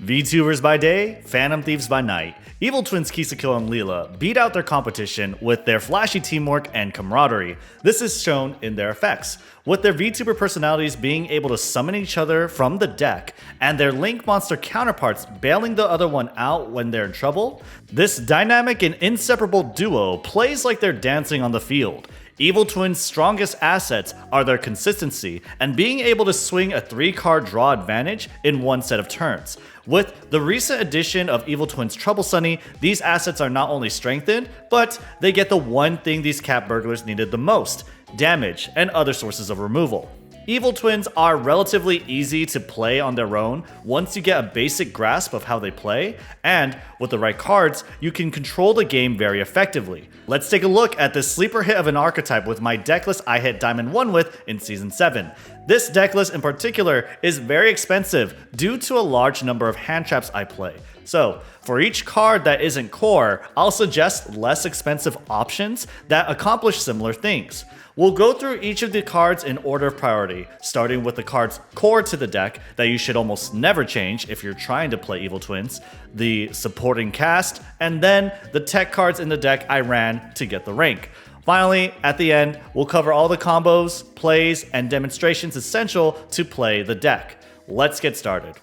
VTubers by day, Phantom Thieves by night. Evil twins Ki-sikil and Lil-la beat out their competition with their flashy teamwork and camaraderie. This is shown in their effects, with their VTuber personalities being able to summon each other from the deck, and their Link monster counterparts bailing the other one out when they're in trouble. This dynamic and inseparable duo plays like they're dancing on the field. Evil Twins' strongest assets are their consistency and being able to swing a 3-card draw advantage in one set of turns. With the recent addition of Evil Twins Trouble Sunny, these assets are not only strengthened, but they get the one thing these cat burglars needed the most: damage and other sources of removal. Evil Twins are relatively easy to play on their own once you get a basic grasp of how they play, and with the right cards, you can control the game very effectively. Let's take a look at this sleeper hit of an archetype with my deck list I hit Diamond 1 with in Season 7. This deck list in particular is very expensive due to a large number of hand traps I play. So, for each card that isn't core, I'll suggest less expensive options that accomplish similar things. We'll go through each of the cards in order of priority, starting with the cards core to the deck that you should almost never change if you're trying to play Evil Twins, the supporting cast, and then the tech cards in the deck I ran to get the rank. Finally, at the end, we'll cover all the combos, plays, and demonstrations essential to play the deck. Let's get started.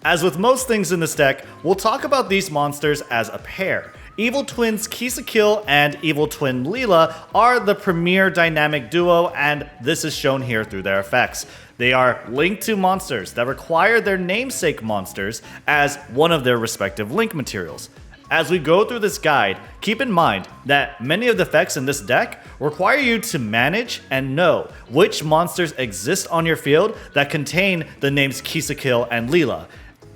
As with most things in this deck, we'll talk about these monsters as a pair. Evil Twins Ki-sikil and Evil Twin Lil-la are the premier dynamic duo, and this is shown here through their effects. They are linked to monsters that require their namesake monsters as one of their respective link materials. As we go through this guide, keep in mind that many of the effects in this deck require you to manage and know which monsters exist on your field that contain the names Ki-sikil and Lil-la.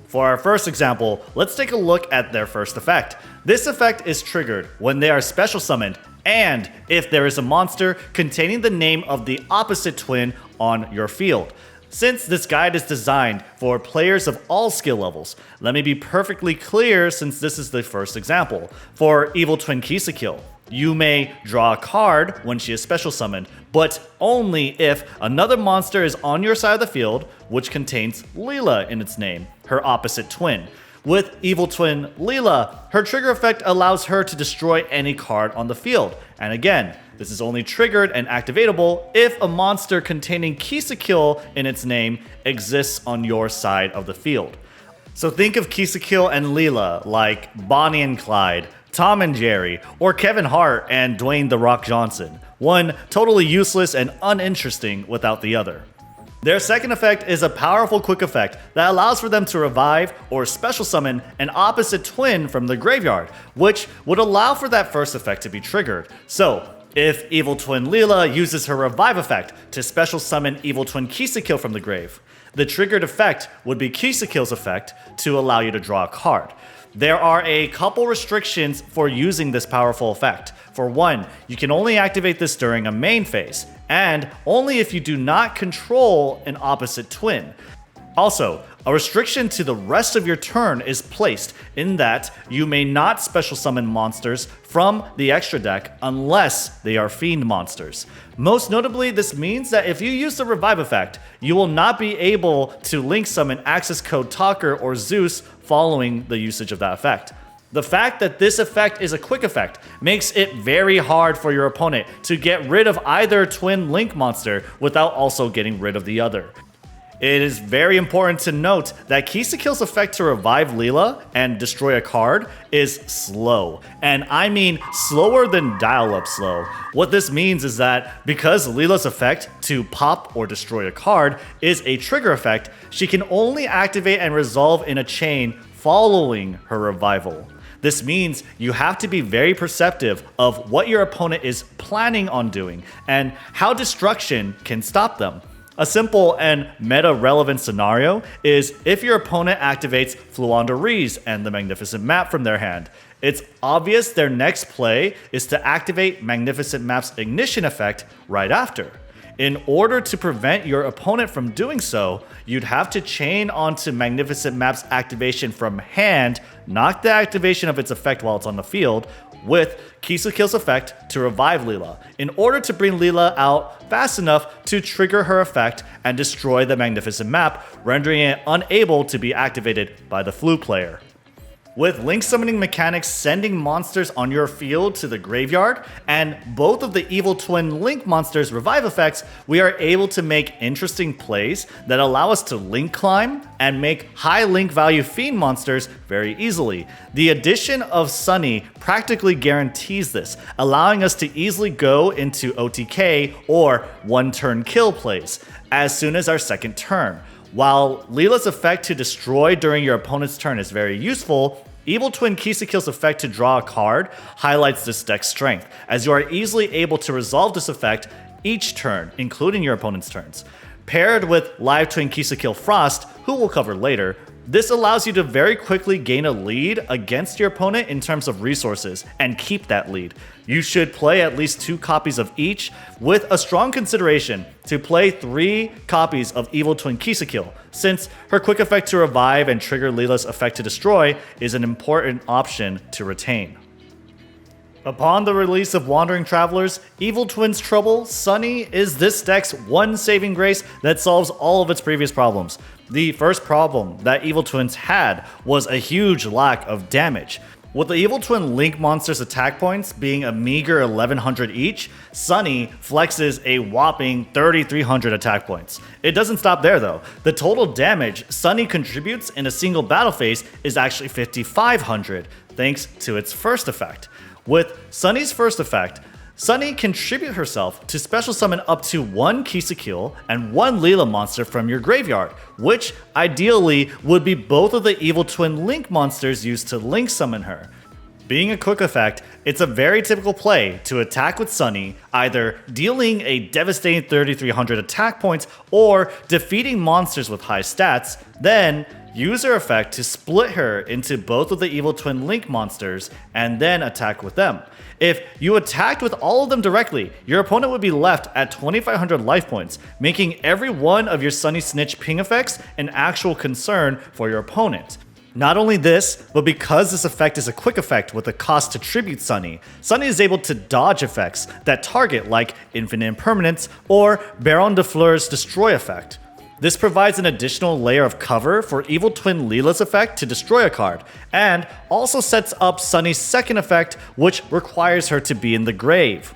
For our first example, let's take a look at their first effect. This effect is triggered when they are special summoned and if there is a monster containing the name of the opposite twin on your field. Since this guide is designed for players of all skill levels, let me be perfectly clear since this is the first example. For Evil Twin Ki-sikil, you may draw a card when she is special summoned, but only if another monster is on your side of the field which contains Lil-la in its name, her opposite twin. With Evil Twin Lil-la, her trigger effect allows her to destroy any card on the field. And again, this is only triggered and activatable if a monster containing Ki-sikil in its name exists on your side of the field. So think of Ki-sikil and Lil-la like Bonnie and Clyde, Tom and Jerry, or Kevin Hart and Dwayne "The Rock" Johnson. One totally useless and uninteresting without the other. Their second effect is a powerful quick effect that allows for them to revive or special summon an opposite twin from the graveyard, which would allow for that first effect to be triggered. So, if Evil Twin Lil-la uses her revive effect to special summon Evil Twin Ki-sikil from the grave, the triggered effect would be Ki-sikil's effect to allow you to draw a card. There are a couple restrictions for using this powerful effect. For one, you can only activate this during a main phase, and only if you do not control an opposite twin. Also, a restriction to the rest of your turn is placed in that you may not special summon monsters from the extra deck unless they are fiend monsters. Most notably, this means that if you use the revive effect, you will not be able to link summon access code Talker or Zeus following the usage of that effect. The fact that this effect is a quick effect makes it very hard for your opponent to get rid of either twin link monster without also getting rid of the other. It is very important to note that Ki-sikil's effect to revive Lil-la and destroy a card is slow. And I mean slower than dial-up slow. What this means is that because Lil-la's effect to pop or destroy a card is a trigger effect, she can only activate and resolve in a chain following her revival. This means you have to be very perceptive of what your opponent is planning on doing and how destruction can stop them. A simple and meta-relevant scenario is if your opponent activates Fluandereeze and the Magnificent Map from their hand. It's obvious their next play is to activate Magnificent Map's ignition effect right after. In order to prevent your opponent from doing so, you'd have to chain onto Magnificent Map's activation from hand, knock the activation of its effect while it's on the field, with Ki-sikil's effect to revive Lil-la, in order to bring Lil-la out fast enough to trigger her effect and destroy the Magnificent Map, rendering it unable to be activated by the Flu player. With link summoning mechanics sending monsters on your field to the graveyard, and both of the Evil Twin Link monsters' revive effects, we are able to make interesting plays that allow us to link climb and make high link value fiend monsters very easily. The addition of Sunny practically guarantees this, allowing us to easily go into OTK or one-turn kill plays as soon as our second turn. While Lil-la's effect to destroy during your opponent's turn is very useful, Evil Twin Ki-sikil's effect to draw a card highlights this deck's strength, as you are easily able to resolve this effect each turn, including your opponent's turns. Paired with Live Twin Ki-sikil Frost, who we'll cover later, this allows you to very quickly gain a lead against your opponent in terms of resources and keep that lead. You should play at least 2 copies of each, with a strong consideration to play 3 copies of Evil Twin Ki-sikil, since her quick effect to revive and trigger Lil-la's effect to destroy is an important option to retain. Upon the release of Wandering Travelers, Evil Twin's Trouble, Sunny is this deck's one saving grace that solves all of its previous problems. The first problem that Evil Twins had was a huge lack of damage. With the Evil Twin Link monsters' attack points being a meager 1100 each, Sunny flexes a whopping 3300 attack points. It doesn't stop there though. The total damage Sunny contributes in a single battle phase is actually 5500, thanks to its first effect. With Sunny's first effect, Sunny can tribute herself to special summon up to 1 Ki-sikil and 1 Lil-la monster from your graveyard, which ideally would be both of the Evil Twin Link monsters used to link summon her. Being a quick effect, it's a very typical play to attack with Sunny, either dealing a devastating 3300 attack points or defeating monsters with high stats, then use her effect to split her into both of the Evil Twin Link monsters and then attack with them. If you attacked with all of them directly, your opponent would be left at 2500 life points, making every one of your Sunny Snitch ping effects an actual concern for your opponent. Not only this, but because this effect is a quick effect with a cost to tribute Sunny, Sunny is able to dodge effects that target like Infinite Impermanence or Baron de Fleur's Destroy effect. This provides an additional layer of cover for Evil Twin Lil-la's effect to destroy a card, and also sets up Sunny's second effect, which requires her to be in the grave.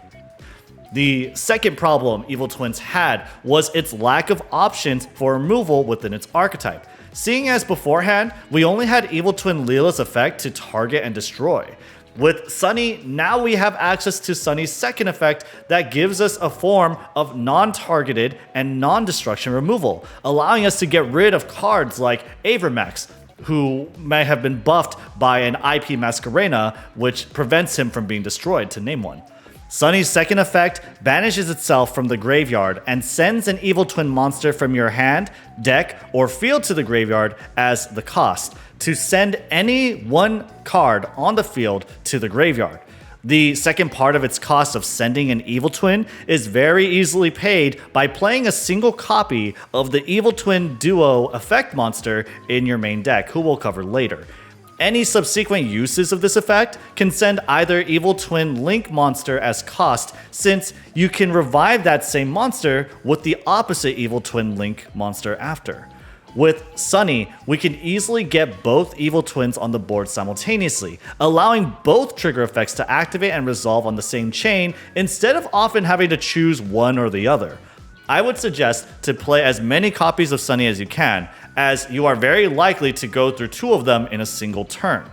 The second problem Evil Twins had was its lack of options for removal within its archetype. Seeing as beforehand, we only had Evil Twin Lil-la's effect to target and destroy. With Sunny, now we have access to Sunny's second effect that gives us a form of non-targeted and non-destruction removal, allowing us to get rid of cards like Maxx, who may have been buffed by an IP Masquerena, which prevents him from being destroyed, to name one. Sunny's second effect banishes itself from the graveyard and sends an Evil Twin monster from your hand, deck, or field to the graveyard as the cost, to send any one card on the field to the graveyard. The second part of its cost of sending an Evil Twin is very easily paid by playing a single copy of the Evil Twin Duo effect monster in your main deck, who we'll cover later. Any subsequent uses of this effect can send either Evil Twin Link monster as cost, since you can revive that same monster with the opposite Evil Twin Link monster after. With Sunny, we can easily get both Evil Twins on the board simultaneously, allowing both trigger effects to activate and resolve on the same chain instead of often having to choose one or the other. I would suggest to play as many copies of Sunny as you can, as you are very likely to go through 2 of them in a single turn.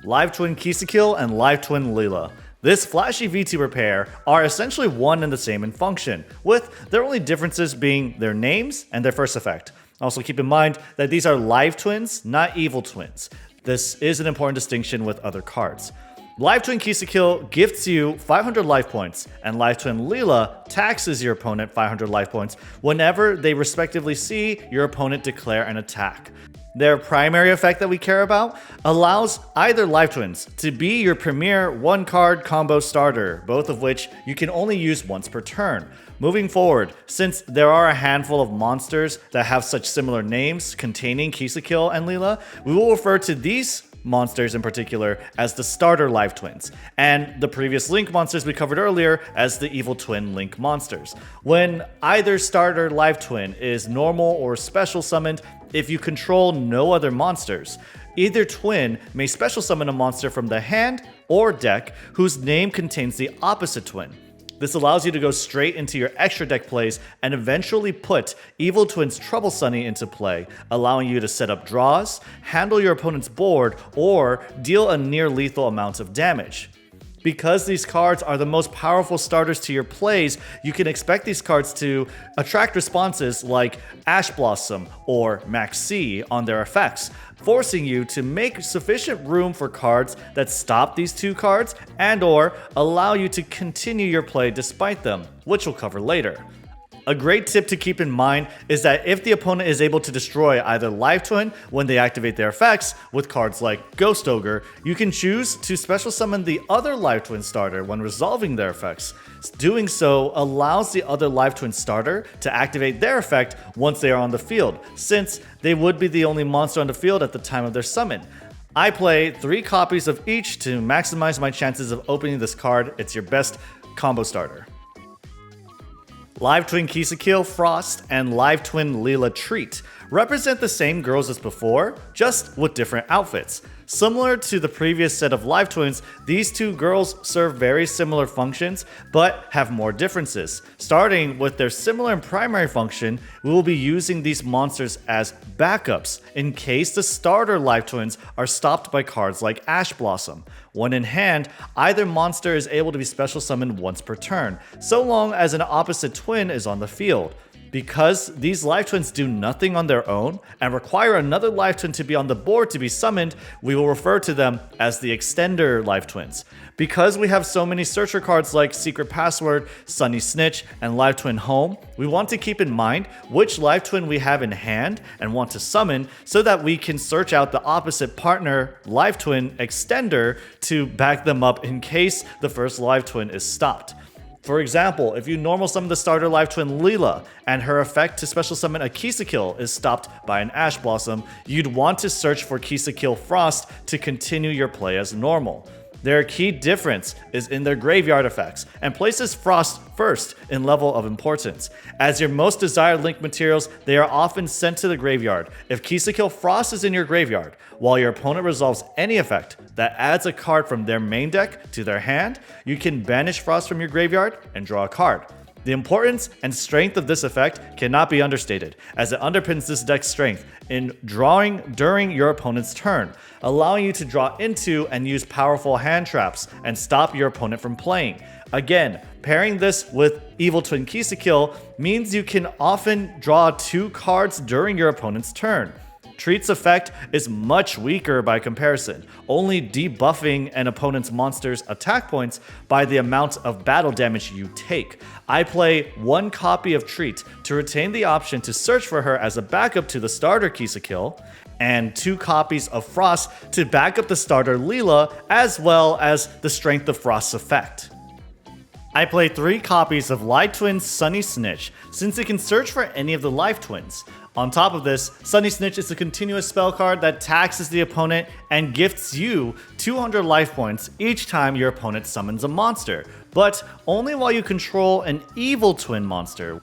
Live Twin Ki-sikil and Live Twin Lil-la. This flashy VTuber pair are essentially one and the same in function, with their only differences being their names and their first effect. Also keep in mind that these are live twins, not evil twins. This is an important distinction with other cards. Live Twin Ki-sikil gifts you 500 life points, and Live Twin Lil-la taxes your opponent 500 life points whenever they respectively see your opponent declare an attack. Their primary effect that we care about allows either live twins to be your premier one card combo starter, both of which you can only use once per turn. Moving forward, since there are a handful of monsters that have such similar names containing Ki-sikil and Lil-la, we will refer to these monsters in particular as the starter live twins, and the previous Link monsters we covered earlier as the evil twin Link monsters. When either starter live twin is normal or special summoned, if you control no other monsters, either twin may special summon a monster from the hand or deck whose name contains the opposite twin. This allows you to go straight into your extra deck plays and eventually put Evil Twin's Trouble Sunny into play, allowing you to set up draws, handle your opponent's board, or deal a near lethal amount of damage. Because these cards are the most powerful starters to your plays, you can expect these cards to attract responses like Ash Blossom or Maxx C on their effects, forcing you to make sufficient room for cards that stop these two cards and/or allow you to continue your play despite them, which we'll cover later. A great tip to keep in mind is that if the opponent is able to destroy either live twin when they activate their effects with cards like Ghost Ogre, you can choose to special summon the other live twin starter when resolving their effects. Doing so allows the other live twin starter to activate their effect once they are on the field, since they would be the only monster on the field at the time of their summon. I play 3 copies of each to maximize my chances of opening this card. It's your best combo starter. Live Twin Ki-sikil, Frost, and Live Twin Lil-la Treat represent the same girls as before, just with different outfits. Similar to the previous set of live twins, these two girls serve very similar functions, but have more differences. Starting with their similar and primary function, we will be using these monsters as backups in case the starter live twins are stopped by cards like Ash Blossom. When in hand, either monster is able to be special summoned once per turn, so long as an opposite twin is on the field. Because these live twins do nothing on their own and require another live twin to be on the board to be summoned, we will refer to them as the extender live twins. Because we have so many searcher cards like Secret Password, Sunny Snitch, and Live Twin Home, we want to keep in mind which live twin we have in hand and want to summon so that we can search out the opposite partner live twin extender to back them up in case the first live twin is stopped. For example, if you normal summon the starter live twin Lil-la and her effect to special summon a Ki-sikil is stopped by an Ash Blossom, you'd want to search for Ki-sikil Frost to continue your play as normal. Their key difference is in their graveyard effects, and places Frost first in level of importance. As your most desired Link materials, they are often sent to the graveyard. If Ki-sikil Frost is in your graveyard, while your opponent resolves any effect that adds a card from their main deck to their hand, you can banish Frost from your graveyard and draw a card. The importance and strength of this effect cannot be understated, as it underpins this deck's strength in drawing during your opponent's turn, allowing you to draw into and use powerful hand traps and stop your opponent from playing. Again, pairing this with Evil Twin Ki-sikil means you can often draw 2 cards during your opponent's turn. Treat's effect is much weaker by comparison, only debuffing an opponent's monster's attack points by the amount of battle damage you take. I play 1 copy of Treat to retain the option to search for her as a backup to the starter Ki-sikil, and 2 copies of Frost to back up the starter Lil-la, as well as the strength of Frost's effect. I play 3 copies of Live Twin Sunny Snitch, since it can search for any of the live twins. On top of this, Sunny Snitch is a continuous spell card that taxes the opponent and gifts you 200 life points each time your opponent summons a monster, but only while you control an evil twin monster.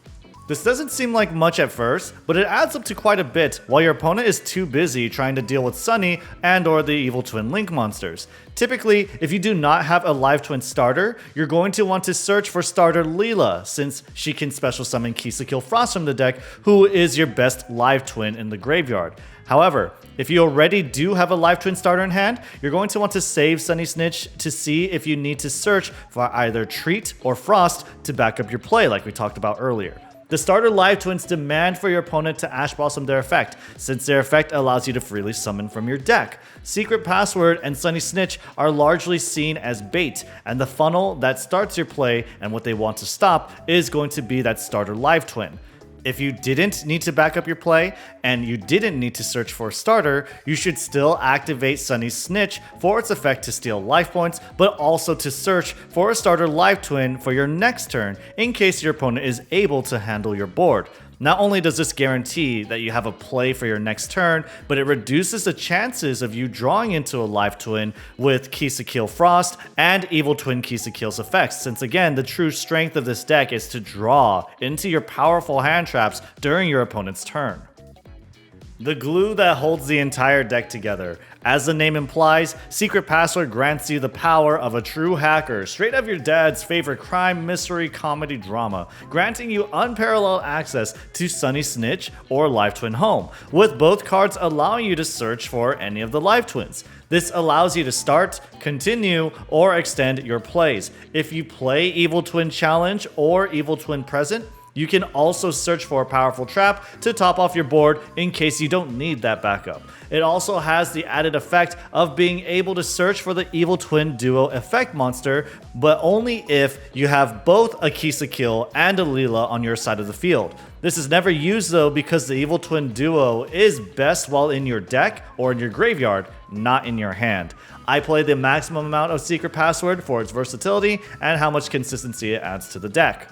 This doesn't seem like much at first, but it adds up to quite a bit while your opponent is too busy trying to deal with Sunny and or the evil twin Link monsters. Typically, if you do not have a live twin starter, you're going to want to search for starter Lil-la, since she can special summon Ki-sikil Frost from the deck, who is your best live twin in the graveyard. However, if you already do have a live twin starter in hand, you're going to want to save Sunny Snitch to see if you need to search for either Treat or Frost to back up your play like we talked about earlier. The starter live twins demand for your opponent to Ash Blossom their effect, since their effect allows you to freely summon from your deck. Secret Password and Sunny Snitch are largely seen as bait, and the funnel that starts your play and what they want to stop is going to be that starter live twin. If you didn't need to back up your play and you didn't need to search for a starter, you should still activate Sunny's Snitch for its effect to steal life points, but also to search for a starter live twin for your next turn in case your opponent is able to handle your board. Not only does this guarantee that you have a play for your next turn, but it reduces the chances of you drawing into a live twin with Ki-sikil Frost and Evil Twin Ki-sikil's effects, since again, the true strength of this deck is to draw into your powerful hand traps during your opponent's turn. The glue that holds the entire deck together. As the name implies, Secret Password grants you the power of a true hacker, straight out of your dad's favorite crime, mystery, comedy, drama, granting you unparalleled access to Sunny Snitch or Live Twin Home, with both cards allowing you to search for any of the Live Twins. This allows you to start, continue, or extend your plays. If you play Evil Twin Challenge or Evil Twin Present, you can also search for a powerful trap to top off your board in case you don't need that backup. It also has the added effect of being able to search for the Evil Twin Duo effect monster, but only if you have both a Ki-sikil and a Lil-la on your side of the field. This is never used though because the Evil Twin Duo is best while in your deck or in your graveyard, not in your hand. I play the maximum amount of Secret Password for its versatility and how much consistency it adds to the deck.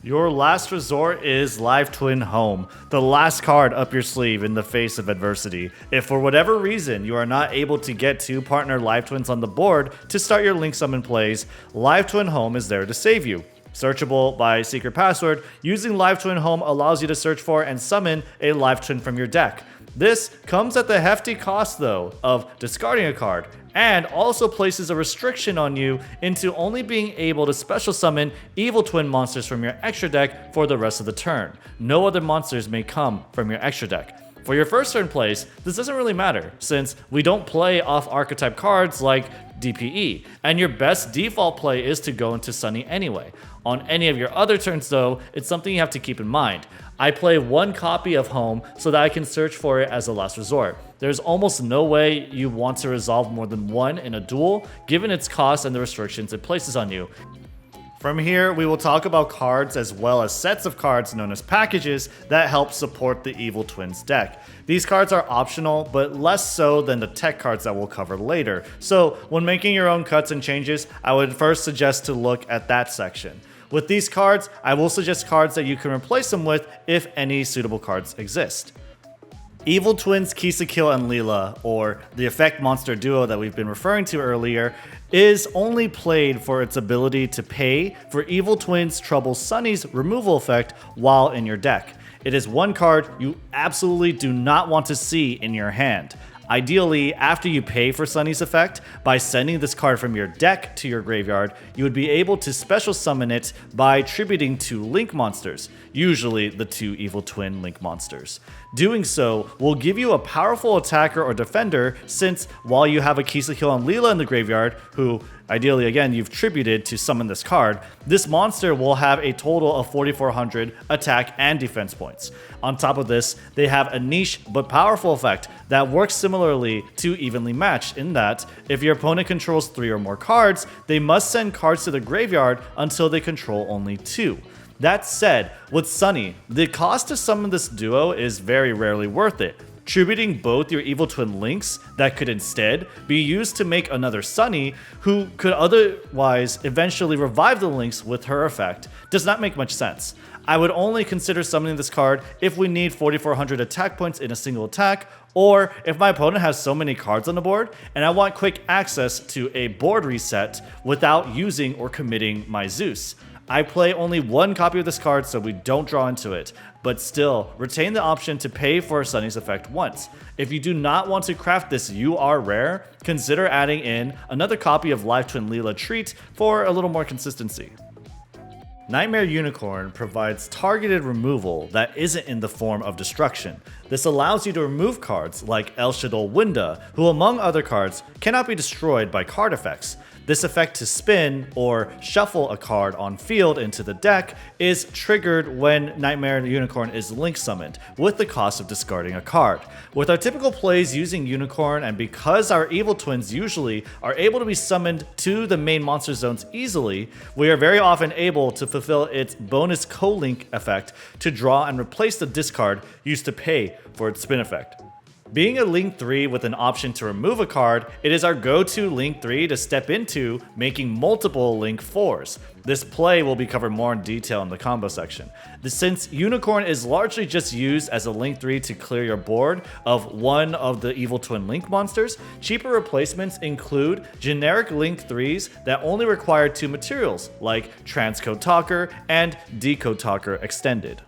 Your last resort is Live Twin Home, the last card up your sleeve in the face of adversity. If for whatever reason you are not able to get two partner Live Twins on the board to start your Link Summon plays, Live Twin Home is there to save you. Searchable by Secret Password, using Live Twin Home allows you to search for and summon a Live Twin from your deck. This comes at the hefty cost though of discarding a card, and also places a restriction on you into only being able to special summon Evil Twin monsters from your extra deck for the rest of the turn. No other monsters may come from your extra deck. For your first turn plays, this doesn't really matter, since we don't play off archetype cards like DPE, and your best default play is to go into Sunny anyway. On any of your other turns though, it's something you have to keep in mind. I play one copy of Home so that I can search for it as a last resort. There's almost no way you want to resolve more than one in a duel, given its cost and the restrictions it places on you. From here, we will talk about cards as well as sets of cards known as packages that help support the Evil Twins deck. These cards are optional, but less so than the tech cards that we'll cover later. So when making your own cuts and changes, I would first suggest to look at that section. With these cards, I will suggest cards that you can replace them with if any suitable cards exist. Evil Twins Ki-sikil and Lil-la, or the effect monster duo that we've been referring to earlier, is only played for its ability to pay for Evil Twins Trouble Sunny's removal effect while in your deck. It is one card you absolutely do not want to see in your hand. Ideally, after you pay for Sunny's effect, by sending this card from your deck to your graveyard, you would be able to special summon it by tributing two Link monsters, usually the two Evil Twin Link monsters. Doing so will give you a powerful attacker or defender, since while you have a Ki-sikil and Lil-la in the graveyard, who ideally again you've tributed to summon this card, this monster will have a total of 4,400 attack and defense points. On top of this, they have a niche but powerful effect that works similarly to Evenly Matched, in that if your opponent controls 3 or more cards, they must send cards to the graveyard until they control only 2. That said, with Sunny, the cost to summon this duo is very rarely worth it. Tributing both your Evil Twin Links that could instead be used to make another Sunny, who could otherwise eventually revive the Links with her effect, does not make much sense. I would only consider summoning this card if we need 4,400 attack points in a single attack, or if my opponent has so many cards on the board and I want quick access to a board reset without using or committing my Zeus. I play only one copy of this card so we don't draw into it, but still retain the option to pay for Sunny's effect once. If you do not want to craft this UR rare, consider adding in another copy of Live Twin Lil-la Treat for a little more consistency. Nightmare Unicorn provides targeted removal that isn't in the form of destruction. This allows you to remove cards like El Shaddol Winda, who among other cards cannot be destroyed by card effects. This effect to spin or shuffle a card on field into the deck is triggered when Nightmare Unicorn is link summoned, with the cost of discarding a card. With our typical plays using Unicorn, and because our evil twins usually are able to be summoned to the main monster zones easily, we are very often able to fulfill its bonus co-link effect to draw and replace the discard used to pay for its spin effect. Being a Link 3 with an option to remove a card, it is our go-to Link 3 to step into, making multiple Link 4s. This play will be covered more in detail in the combo section. Since Unicorn is largely just used as a Link 3 to clear your board of one of the Evil Twin Link monsters, cheaper replacements include generic Link 3s that only require 2 materials, like Transcode Talker and Decode Talker Extended.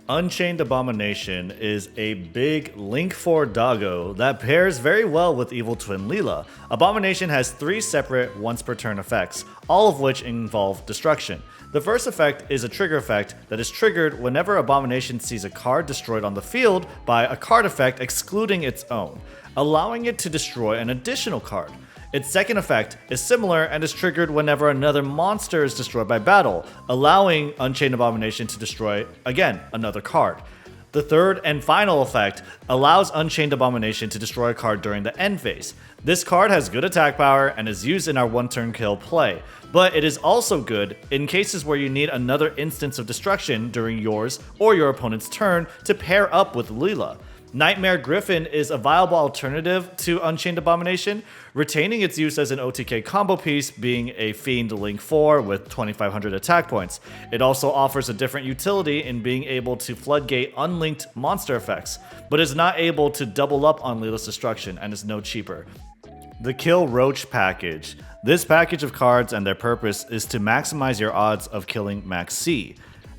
Unchained Abomination is a big Link 4 doggo that pairs very well with Evil Twin Lil-la. Abomination has 3 separate once per turn effects, all of which involve destruction. The first effect is a trigger effect that is triggered whenever Abomination sees a card destroyed on the field by a card effect excluding its own, allowing it to destroy an additional card. Its second effect is similar and is triggered whenever another monster is destroyed by battle, allowing Unchained Abomination to destroy, again, another card. The third and final effect allows Unchained Abomination to destroy a card during the end phase. This card has good attack power and is used in our one-turn kill play, but it is also good in cases where you need another instance of destruction during yours or your opponent's turn to pair up with Lil-la. Nightmare Griffin is a viable alternative to Unchained Abomination, retaining its use as an OTK combo piece, being a Fiend Link 4 with 2500 attack points. It also offers a different utility in being able to floodgate unlinked monster effects, but is not able to double up on Lil-la's destruction and is no cheaper. The Kill Roach package. This package of cards and their purpose is to maximize your odds of killing Maxx C.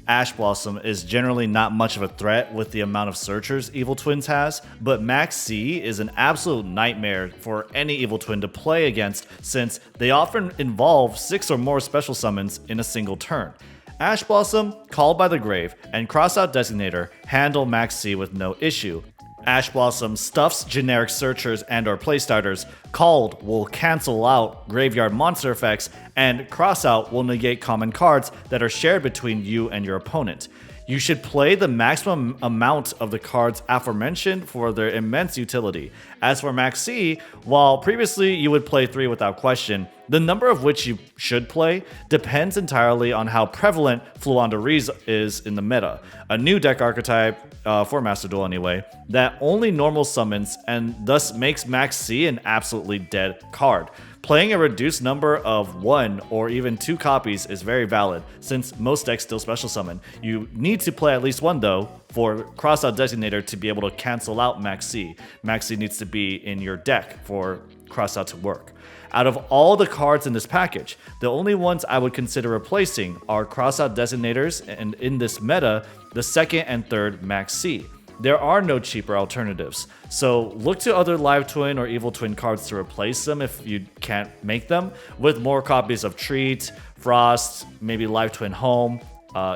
Ash Blossom is generally not much of a threat with the amount of searchers Evil Twins has, but Maxx C is an absolute nightmare for any Evil Twin to play against since they often involve 6 or more special summons in a single turn. Ash Blossom, Called by the Grave, and Crossout Designator handle Maxx C with no issue. Ash Blossom stuffs generic searchers and or playstarters, Called will cancel out graveyard monster effects, and Crossout will negate common cards that are shared between you and your opponent. You should play the maximum amount of the cards aforementioned for their immense utility. As for Maxx C, while previously you would play 3 without question, the number of which you should play depends entirely on how prevalent Fluandarees is in the meta, a new deck archetype, for Master Duel anyway, that only normal summons and thus makes Maxx C an absolutely dead card. Playing a reduced number of 1 or even 2 copies is very valid, since most decks still special summon. You need to play at least 1 though, for Crossout Designator to be able to cancel out Maxx C. Maxx C needs to be in your deck for Crossout to work. Out of all the cards in this package, the only ones I would consider replacing are Crossout Designators, and in this meta, the second and third Maxx C. There are no cheaper alternatives, so look to other Live Twin or Evil Twin cards to replace them if you can't make them, with more copies of Treat, Frost, maybe Live Twin Home,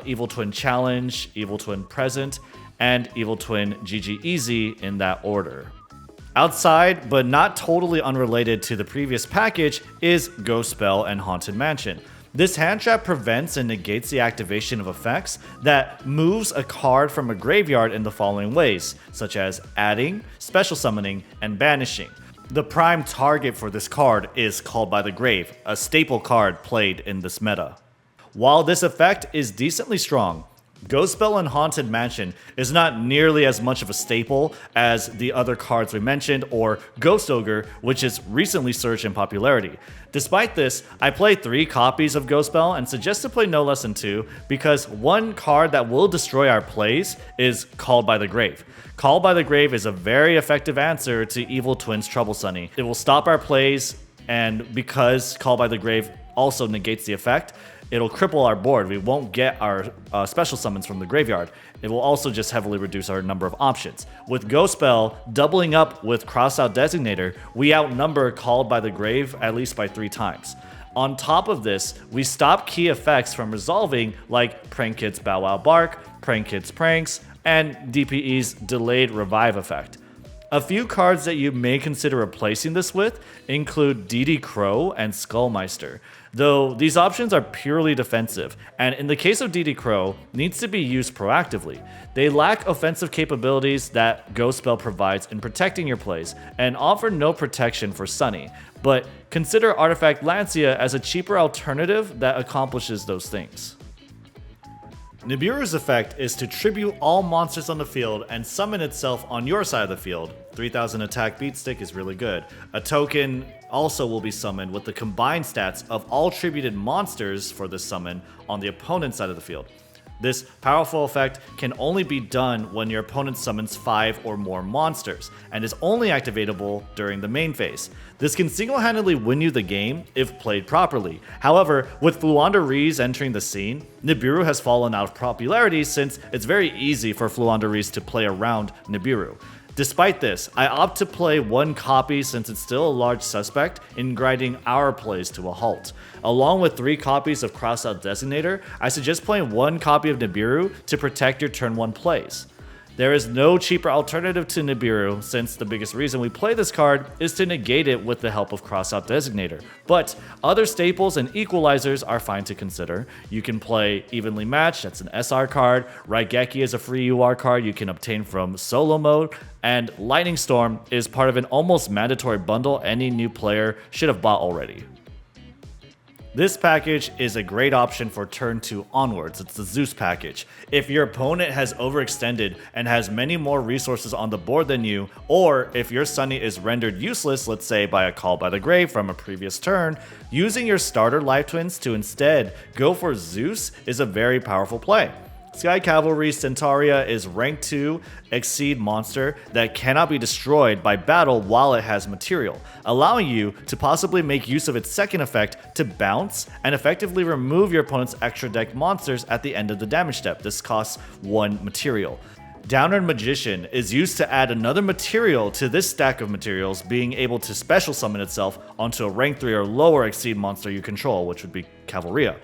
Evil Twin Challenge, Evil Twin Present, and Evil Twin GG Easy in that order. Outside, but not totally unrelated to the previous package, is Ghost Spell and Haunted Mansion. This hand trap prevents and negates the activation of effects that moves a card from a graveyard in the following ways, such as adding, special summoning, and banishing. The prime target for this card is Called by the Grave, a staple card played in this meta. While this effect is decently strong, Ghost Spell and Haunted Mansion is not nearly as much of a staple as the other cards we mentioned, or Ghost Ogre, which has recently surged in popularity. Despite this, I play 3 copies of Ghost Spell and suggest to play no less than 2, because one card that will destroy our plays is Called by the Grave. Called by the Grave is a very effective answer to Evil Twin's Trouble Sunny. It will stop our plays, and because Called by the Grave also negates the effect, it'll cripple our board. We won't get our special summons from the graveyard. It will also just heavily reduce our number of options. With Ghost Spell doubling up with Crossout Designator, we outnumber Called by the Grave at least by 3 times. On top of this, we stop key effects from resolving, like Prank Kids Bow Wow Bark, Prank Kids Pranks, and DPE's Delayed Revive effect. A few cards that you may consider replacing this with include DD Crow and Skullmeister, though these options are purely defensive, and in the case of DD Crow, needs to be used proactively. They lack offensive capabilities that Ghost Belle provides in protecting your plays, and offer no protection for Sunny, but consider Artifact Lancia as a cheaper alternative that accomplishes those things. Nibiru's effect is to tribute all monsters on the field and summon itself on your side of the field. 3000 attack beat stick is really good. A token also will be summoned with the combined stats of all tributed monsters for this summon on the opponent's side of the field. This powerful effect can only be done when your opponent summons 5 or more monsters, and is only activatable during the main phase. This can single-handedly win you the game if played properly. However, with Fluandereeze entering the scene, Nibiru has fallen out of popularity since it's very easy for Fluandereeze to play around Nibiru. Despite this, I opt to play one copy since it's still a large suspect in grinding our plays to a halt. Along with 3 copies of Crossout Designator, I suggest playing one copy of Nibiru to protect your turn 1 plays. There is no cheaper alternative to Nibiru, since the biggest reason we play this card is to negate it with the help of Crossout Designator. But other staples and equalizers are fine to consider. You can play Evenly Matched, that's an SR card. Raigeki is a free UR card you can obtain from solo mode. And Lightning Storm is part of an almost mandatory bundle any new player should have bought already. This package is a great option for turn 2 onwards. It's the Zeus package. If your opponent has overextended and has many more resources on the board than you, or if your Sunny is rendered useless, let's say by a Call by the Grave from a previous turn, using your starter Life Twins to instead go for Zeus is a very powerful play. Sky Cavalry Centauria is rank 2 Exceed monster that cannot be destroyed by battle while it has material, allowing you to possibly make use of its second effect to bounce and effectively remove your opponent's extra deck monsters at the end of the damage step. This costs 1 material. Downward Magician is used to add another material to this stack of materials, being able to special summon itself onto a rank 3 or lower Exceed monster you control, which would be Cavalria.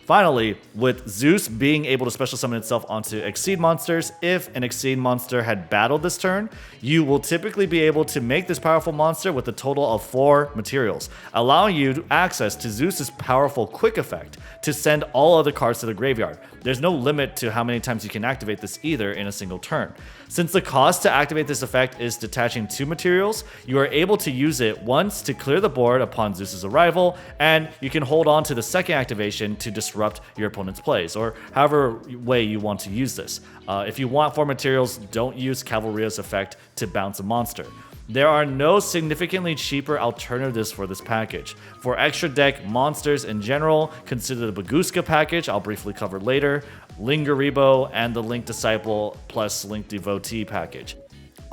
Finally, with Zeus being able to special summon itself onto Exceed monsters, if an Exceed monster had battled this turn, you will typically be able to make this powerful monster with a total of 4 materials, allowing you access to Zeus's powerful quick effect to send all other cards to the graveyard. There's no limit to how many times you can activate this either in a single turn. Since the cost to activate this effect is detaching 2 materials, you are able to use it once to clear the board upon Zeus's arrival, and you can hold on to the second activation to disrupt your opponent's plays, or however way you want to use this. If you want 4 materials, don't use Cavalria's effect to bounce a monster. There are no significantly cheaper alternatives for this package. For extra deck monsters in general, consider the Baguska package, I'll briefly cover later, Lingaribo, and the Link Disciple plus Link Devotee package.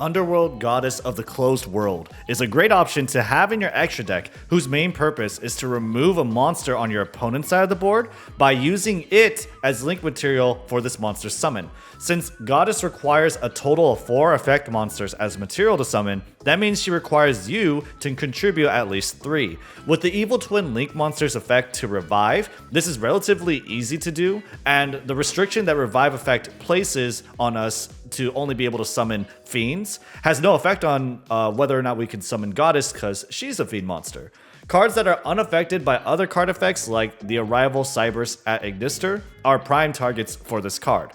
Underworld Goddess of the Closed World is a great option to have in your extra deck, whose main purpose is to remove a monster on your opponent's side of the board by using it as link material for this monster's summon. Since Goddess requires a total of 4 effect monsters as material to summon, that means she requires you to contribute at least 3. With the Evil Twin Link monster's effect to revive, this is relatively easy to do, and the restriction that revive effect places on us to only be able to summon fiends has no effect on whether or not we can summon Goddess, because she's a fiend monster. Cards that are unaffected by other card effects like the Arrival Cyberse at Ignister are prime targets for this card.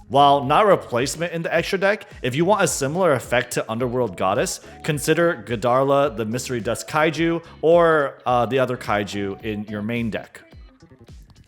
While not a replacement in the extra deck, if you want a similar effect to Underworld Goddess, consider Godarla the Mystery Dust Kaiju or the other Kaiju in your main deck.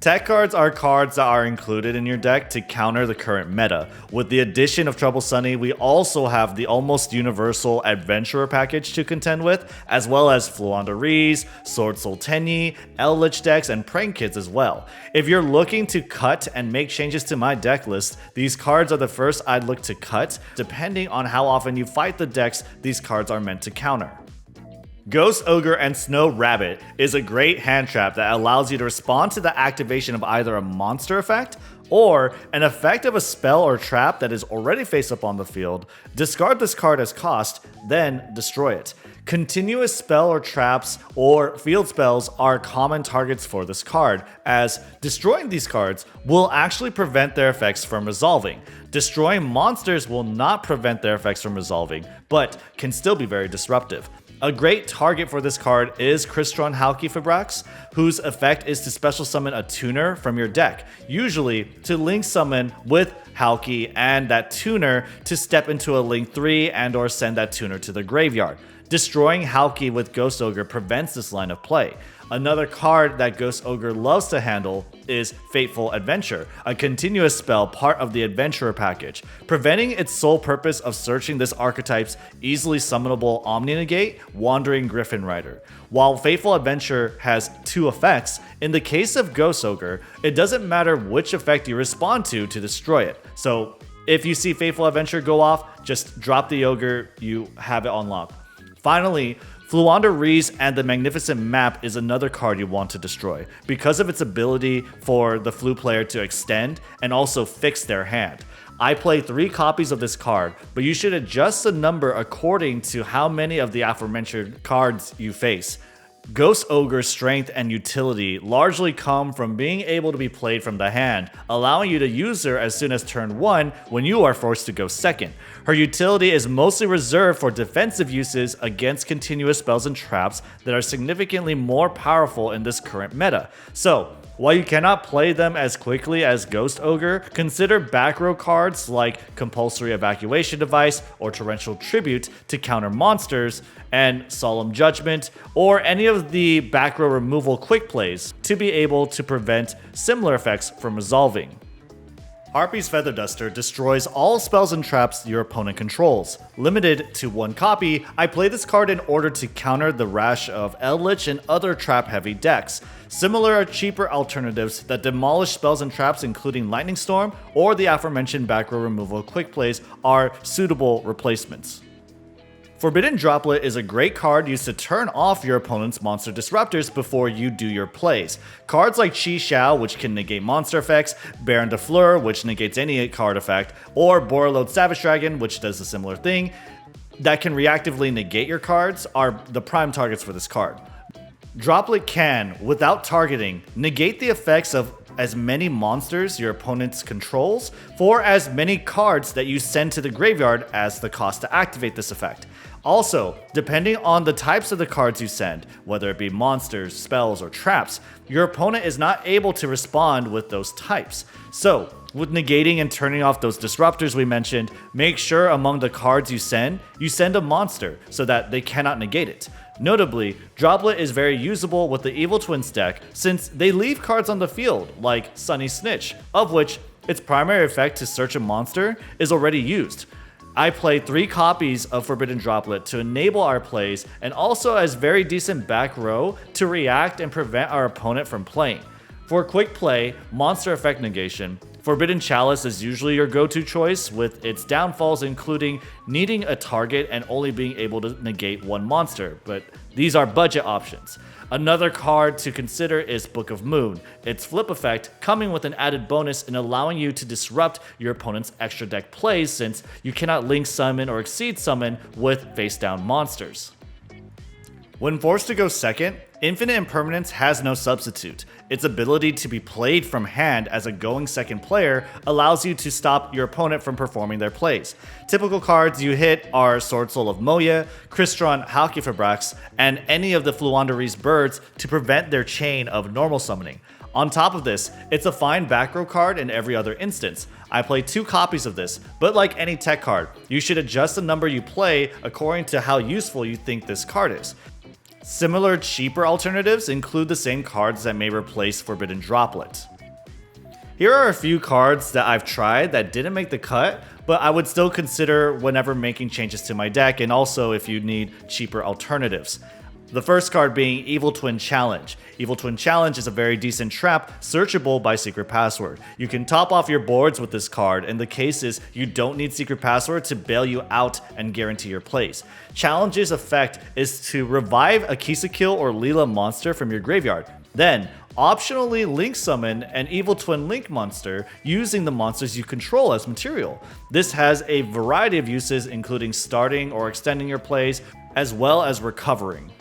Tech cards are cards that are included in your deck to counter the current meta. With the addition of Trouble Sunny, we also have the almost universal Adventurer package to contend with, as well as Fluandereeze, Sword Soul Tenyi, Eldritch decks, and Prank Kids as well. If you're looking to cut and make changes to my deck list, these cards are the first I'd look to cut, depending on how often you fight the decks these cards are meant to counter. Ghost Ogre and Snow Rabbit is a great hand trap that allows you to respond to the activation of either a monster effect or an effect of a spell or trap that is already face up on the field, discard this card as cost, then destroy it. Continuous spell or traps or field spells are common targets for this card, as destroying these cards will actually prevent their effects from resolving. Destroying monsters will not prevent their effects from resolving, but can still be very disruptive. A great target for this card is Crystron Halqifibrax, whose effect is to special summon a tuner from your deck, usually to link summon with Halqi and that tuner to step into a link 3 and or send that tuner to the graveyard. Destroying Halqi with Ghost Ogre prevents this line of play. Another card that Ghost Ogre loves to handle is Fateful Adventure, a continuous spell part of the Adventurer package, preventing its sole purpose of searching this archetype's easily summonable Omni-Negate, Wandering Griffin Rider. While Fateful Adventure has 2 effects, in the case of Ghost Ogre, it doesn't matter which effect you respond to destroy it. So if you see Fateful Adventure go off, just drop the Ogre, you have it unlocked. Finally, Fluanda Reese and the Magnificent Map is another card you want to destroy, because of its ability for the Flu player to extend and also fix their hand. I play 3 copies of this card, but you should adjust the number according to how many of the aforementioned cards you face. Ghost Ogre's strength and utility largely come from being able to be played from the hand, allowing you to use her as soon as turn 1 when you are forced to go second. Her utility is mostly reserved for defensive uses against continuous spells and traps that are significantly more powerful in this current meta. So, while you cannot play them as quickly as Ghost Ogre, consider back row cards like Compulsory Evacuation Device or Torrential Tribute to counter monsters, and Solemn Judgment, or any of the back row removal quick plays to be able to prevent similar effects from resolving. Harpie's Feather Duster destroys all spells and traps your opponent controls. Limited to 1 copy, I play this card in order to counter the rash of Eldritch and other trap-heavy decks. Similar cheaper alternatives that demolish spells and traps including Lightning Storm or the aforementioned back row removal quick plays are suitable replacements. Forbidden Droplet is a great card used to turn off your opponent's monster disruptors before you do your plays. Cards like Chi Xiao, which can negate monster effects, Baron de Fleur, which negates any card effect, or Borreload Savage Dragon, which does a similar thing, that can reactively negate your cards, are the prime targets for this card. Droplet can, without targeting, negate the effects of as many monsters your opponent controls for as many cards that you send to the graveyard as the cost to activate this effect. Also, depending on the types of the cards you send, whether it be monsters, spells, or traps, your opponent is not able to respond with those types. So, with negating and turning off those disruptors we mentioned, make sure among the cards you send a monster so that they cannot negate it. Notably, Droplet is very usable with the Evil Twins deck since they leave cards on the field, like Sunny Snitch, of which its primary effect to search a monster is already used. I play 3 copies of Forbidden Droplet to enable our plays and also as very decent back row to react and prevent our opponent from playing. For quick play, monster effect negation, Forbidden Chalice is usually your go-to choice, with its downfalls including needing a target and only being able to negate 1 monster, but these are budget options. Another card to consider is Book of Moon, its flip effect coming with an added bonus in allowing you to disrupt your opponent's extra deck plays since you cannot link summon or exceed summon with face down monsters. When forced to go second, Infinite Impermanence has no substitute. Its ability to be played from hand as a going second player allows you to stop your opponent from performing their plays. Typical cards you hit are Sword Soul of Moya, Crystron Halqifibrax, and any of the Fluandaree's birds to prevent their chain of normal summoning. On top of this, it's a fine back row card in every other instance. I play 2 copies of this, but like any tech card, you should adjust the number you play according to how useful you think this card is. Similar cheaper alternatives include the same cards that may replace Forbidden Droplet. Here are a few cards that I've tried that didn't make the cut, but I would still consider whenever making changes to my deck, and also if you need cheaper alternatives. The first card being Evil Twin Challenge. Evil Twin Challenge is a very decent trap, searchable by secret password. You can top off your boards with this card, and the case is you don't need secret password to bail you out and guarantee your plays. Challenge's effect is to revive a Ki-sikil or Lil-la monster from your graveyard. Then, optionally link summon an evil twin link monster using the monsters you control as material. This has a variety of uses, including starting or extending your plays, as well as recovering.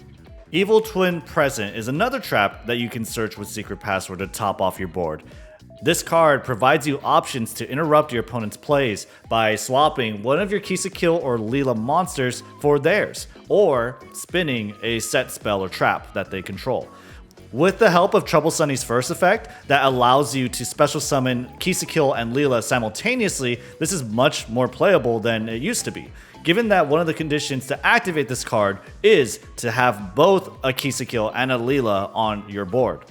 Evil Twin Present is another trap that you can search with secret password to top off your board. This card provides you options to interrupt your opponent's plays by swapping one of your Ki-sikil or Lil-la monsters for theirs, or spinning a set spell or trap that they control. With the help of Trouble Sunny's first effect that allows you to special summon Ki-sikil and Lil-la simultaneously, this is much more playable than it used to be, given that one of the conditions to activate this card is to have both a Ki-sikil and a Lil-la on your board.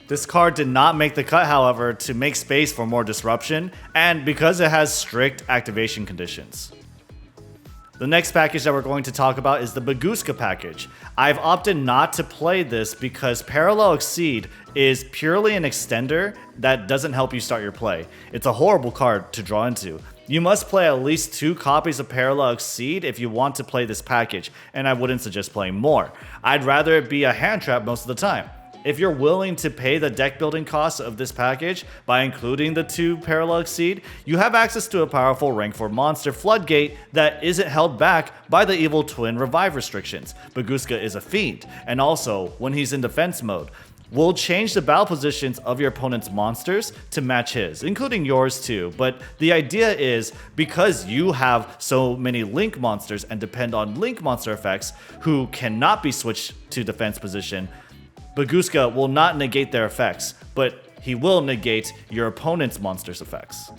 This card did not make the cut, however, to make space for more disruption, and because it has strict activation conditions. The next package that we're going to talk about is the Bagooska package. I've opted not to play this because Parallel Exceed is purely an extender that doesn't help you start your play. It's a horrible card to draw into. You must play at least 2 copies of Parallel Exceed if you want to play this package, and I wouldn't suggest playing more. I'd rather it be a hand trap most of the time. If you're willing to pay the deck building costs of this package by including the 2 Parallel Exceed, you have access to a powerful rank 4 monster Floodgate that isn't held back by the Evil Twin revive restrictions. Bagooska is a fiend, and also, when he's in defense mode, will change the battle positions of your opponent's monsters to match his, including yours too. But the idea is, because you have so many link monsters and depend on link monster effects who cannot be switched to defense position, Bagooska will not negate their effects, but he will negate your opponent's monster's effects.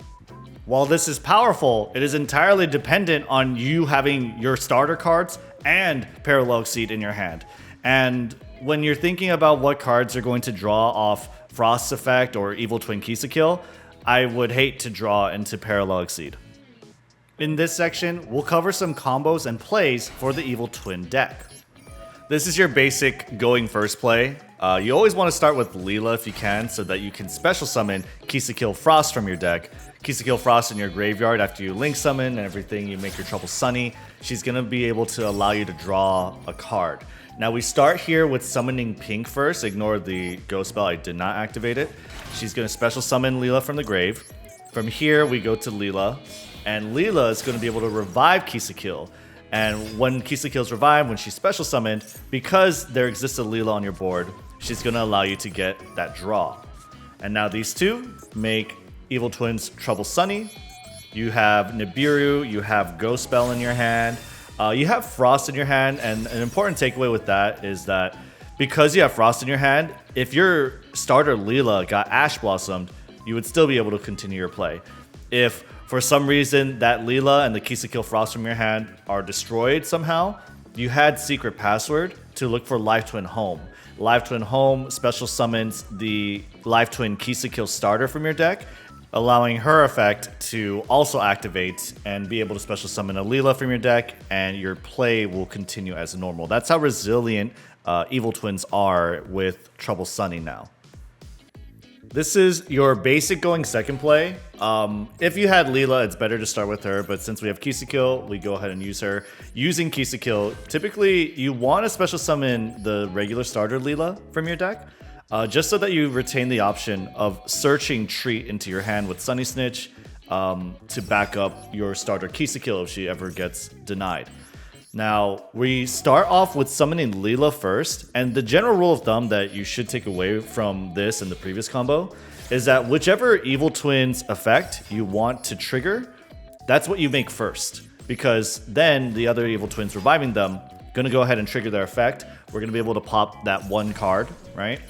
While this is powerful, it is entirely dependent on you having your starter cards and Parallel Exceed in your hand. And when you're thinking about what cards are going to draw off Frost's effect or Evil Twin Ki-sikil, I would hate to draw into Parallel Exceed. In this section, we'll cover some combos and plays for the Evil Twin deck. This is your basic going first play. You always want to start with Lil-la if you can, so that you can special summon Ki-sikil Frost from your deck. Ki-sikil Frost in your graveyard after you link summon and everything, you make your Trouble Sunny. She's going to be able to allow you to draw a card. Now we start here with summoning Pink first. Ignore the ghost spell, I did not activate it. She's going to special summon Lil-la from the grave. From here we go to Lil-la, and Lil-la is going to be able to revive Ki-sikil. And when Ki-sikil is revived, when she's special summoned, because there exists a Lil-la on your board, she's going to allow you to get that draw. And now these two make Evil Twin's Trouble Sunny. You have Nibiru, you have Ghost Belle in your hand, you have Frost in your hand, and an important takeaway with that is that because you have Frost in your hand, if your starter Lil-la got Ash Blossomed, you would still be able to continue your play. If for some reason that Lil-la and the Ki-sikil Frost from your hand are destroyed somehow, you had secret password to look for Live Twin Home. Live Twin Home special summons the Live Twin Ki-sikil starter from your deck, allowing her effect to also activate and be able to special summon a Lil-la from your deck, and your play will continue as normal. That's how resilient Evil Twins are with Trouble Sunny now. This is your basic going second play. If you had Lil-la, it's better to start with her, but since we have Ki-sikil, we go ahead and use her. Using Ki-sikil, typically you want to special summon the regular starter Lil-la from your deck, just so that you retain the option of searching Treat into your hand with Sunny Snitch to back up your starter Ki-sikil if she ever gets denied. Now, we start off with summoning Lil-la first, and the general rule of thumb that you should take away from this and the previous combo is that whichever Evil Twin's effect you want to trigger, that's what you make first. Because then the other Evil Twins reviving them, gonna go ahead and trigger their effect. We're gonna be able to pop that one card, right?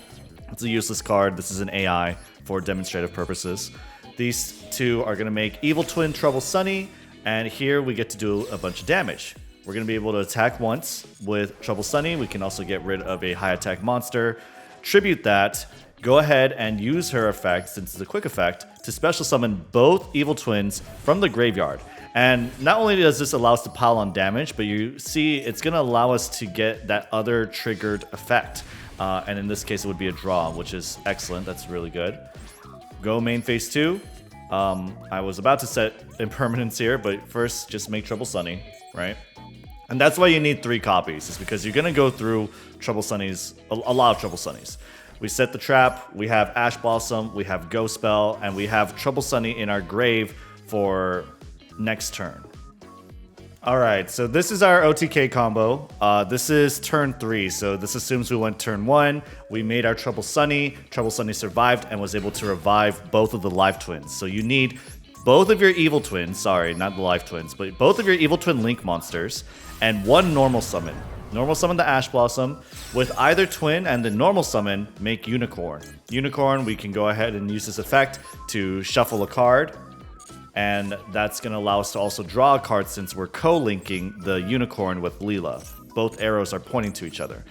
It's a useless card, this is an AI for demonstrative purposes. These two are gonna make Evil Twin Trouble Sunny, and here we get to do a bunch of damage. We're going to be able to attack once with Trouble Sunny. We can also get rid of a high attack monster, tribute that, go ahead and use her effect, since it's a quick effect, to special summon both Evil Twins from the graveyard. And not only does this allow us to pile on damage, but you see it's going to allow us to get that other triggered effect. And in this case, it would be a draw, which is excellent. That's really good. Go main phase 2. I was about to set impermanence here, but first just make Trouble Sunny, right? And that's why you need 3 copies, is because you're going to go through Trouble Sunnies, a lot of Trouble Sunnies. We set the trap, we have Ash Blossom, we have Ghost Belle, and we have Trouble Sunny in our grave for next turn. Alright, so this is our OTK combo. This is turn 3, so this assumes we went turn 1. We made our Trouble Sunny. Trouble Sunny survived and was able to revive both of the live twins. So you need both of your evil twins, sorry, not the live twins, but both of your evil twin Link monsters, and one normal summon. Normal summon the Ash Blossom. With either twin and the normal summon, make Unicorn. Unicorn, we can go ahead and use this effect to shuffle a card. And that's going to allow us to also draw a card since we're co-linking the Unicorn with Lil-la. Both arrows are pointing to each other.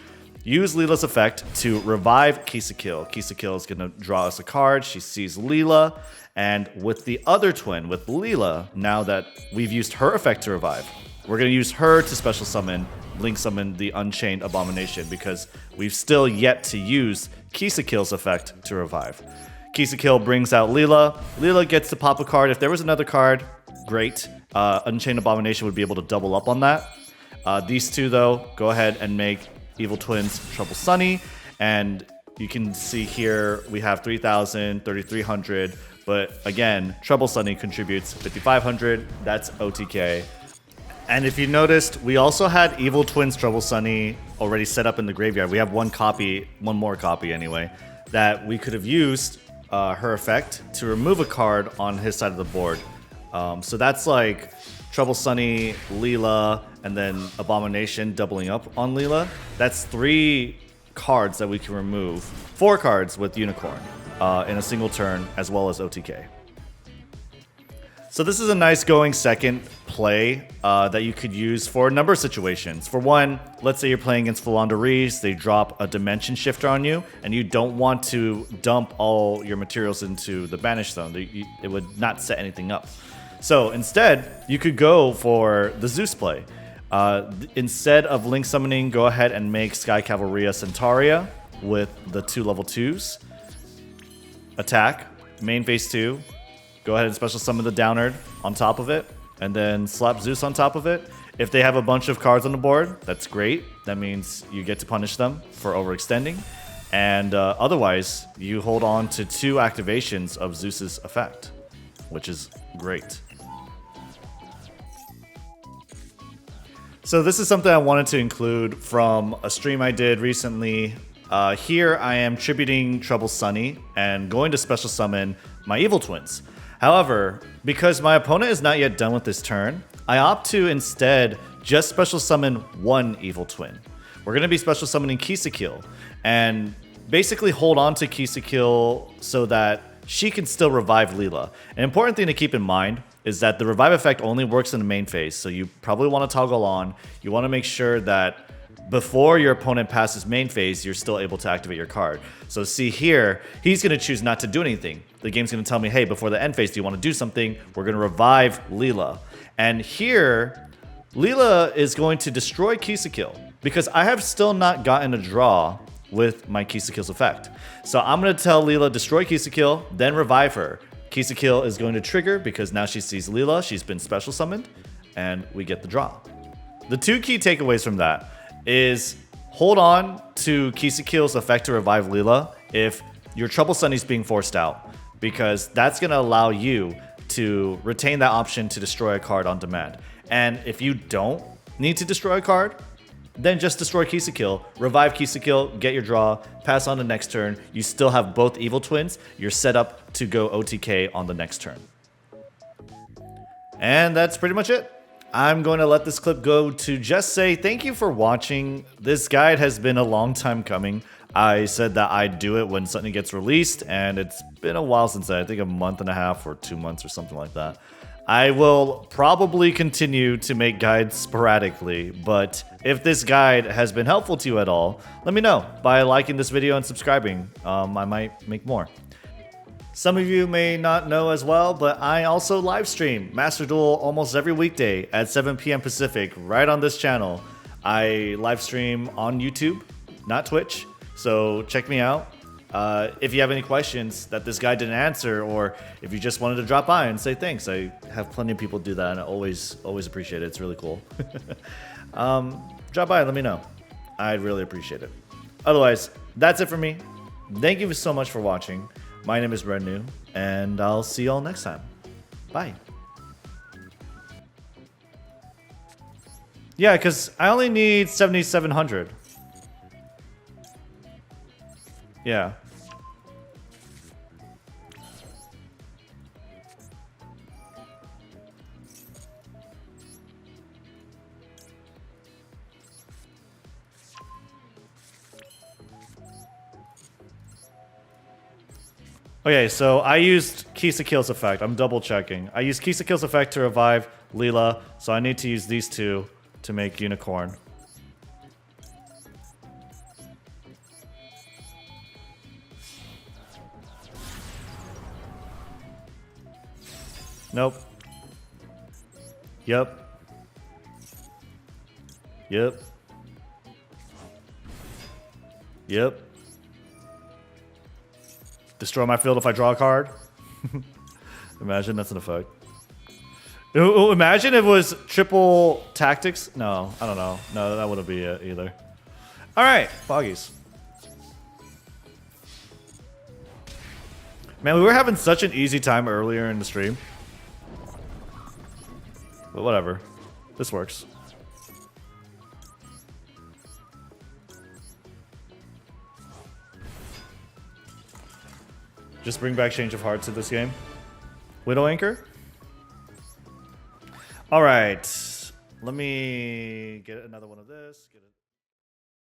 Use Lil-la's effect to revive Ki-sikil. Ki-sikil is going to draw us a card. She sees Lil-la. And with the other twin, with Lil-la, now that we've used her effect to revive, we're going to use her to special summon, Link summon the Unchained Abomination because we've still yet to use Ki-sikil's effect to revive. Ki-sikil brings out Lil-la. Lil-la gets to pop a card. If there was another card, great. Unchained Abomination would be able to double up on that. These two, though, go ahead and make Evil Twins Trouble Sunny. And you can see here we have 3,000, 3,300. But again, Trouble Sunny contributes 5,500. That's OTK. And if you noticed, we also had Evil Twins Trouble Sunny already set up in the graveyard. We have one more copy anyway, that we could have used her effect to remove a card on his side of the board. So that's like Trouble Sunny, Lil-la, and then Abomination doubling up on Lil-la. That's 3 cards that we can remove. 4 cards with Unicorn in a single turn, as well as OTK. So this is a nice going second play that you could use for a number of situations. For one, let's say you're playing against Philanderies, they drop a Dimension Shifter on you, and you don't want to dump all your materials into the Banish Zone. It would not set anything up. So instead, you could go for the Zeus play. Instead of Link summoning, go ahead and make Sky Cavalria Centauria with the 2 level 2s. Attack, main phase 2. Go ahead and special summon the Downerd on top of it, and then slap Zeus on top of it. If they have a bunch of cards on the board, that's great. That means you get to punish them for overextending. And otherwise, you hold on to 2 activations of Zeus's effect, which is great. So this is something I wanted to include from a stream I did recently. Here I am tributing Trouble Sunny and going to special summon my evil twins. However, because my opponent is not yet done with this turn, I opt to instead just special summon 1 evil twin. We're going to be special summoning Ki-sikil and basically hold on to Ki-sikil so that she can still revive Lil-la. An important thing to keep in mind is that the revive effect only works in the main phase, so you probably want to toggle on. You want to make sure that before your opponent passes main phase, you're still able to activate your card. So see here, he's going to choose not to do anything. The game's going to tell me, hey, before the end phase, do you want to do something? We're going to revive Lil-la. And here, Lil-la is going to destroy Ki-sikil because I have still not gotten a draw with my Ki-sikil's effect. So I'm going to tell Lil-la, destroy Ki-sikil, then revive her. Ki-sikil is going to trigger because now she sees Lil-la, she's been special summoned, and we get the draw. The 2 key takeaways from that is hold on to Ki-sikil's effect to revive Lil-la if your Trouble Sunny's being forced out, because that's going to allow you to retain that option to destroy a card on demand. And if you don't need to destroy a card, then just destroy Ki-sikil, revive Ki-sikil, get your draw, pass on the next turn. You still have both evil twins. You're set up to go OTK on the next turn. And that's pretty much it. I'm going to let this clip go to just say thank you for watching. This guide has been a long time coming. I said that I'd do it when something gets released, and it's been a while since I think a month and a half or 2 months or something like that. I will probably continue to make guides sporadically, but if this guide has been helpful to you at all, let me know by liking this video and subscribing. I might make more. Some of you may not know as well, but I also live stream Master Duel almost every weekday at 7 p.m. Pacific right on this channel. I live stream on YouTube, not Twitch, so check me out. If you have any questions that this guy didn't answer, or if you just wanted to drop by and say thanks, I have plenty of people do that, and I always appreciate it. It's really cool. Drop by and let me know. I'd really appreciate it. Otherwise, that's it for me. Thank you so much for watching. My name is Renu, and I'll see y'all next time. Bye. Yeah, because I only need 7,700. Yeah. Okay, so I used Ki-sikil's effect. I'm double checking. I used Ki-sikil's effect to revive Lil-la, so I need to use these two to make Unicorn. Nope. Yep. Yep. Yep. Destroy my field if I draw a card. Imagine that's an effect. Imagine if it was triple tactics. No, I don't know. No, that wouldn't be it either. All right, Foggies. Man, we were having such an easy time earlier in the stream. But whatever. This works. Just bring back Change of Hearts to this game. Widow Anchor? Alright. Let me get another one of this. Get it.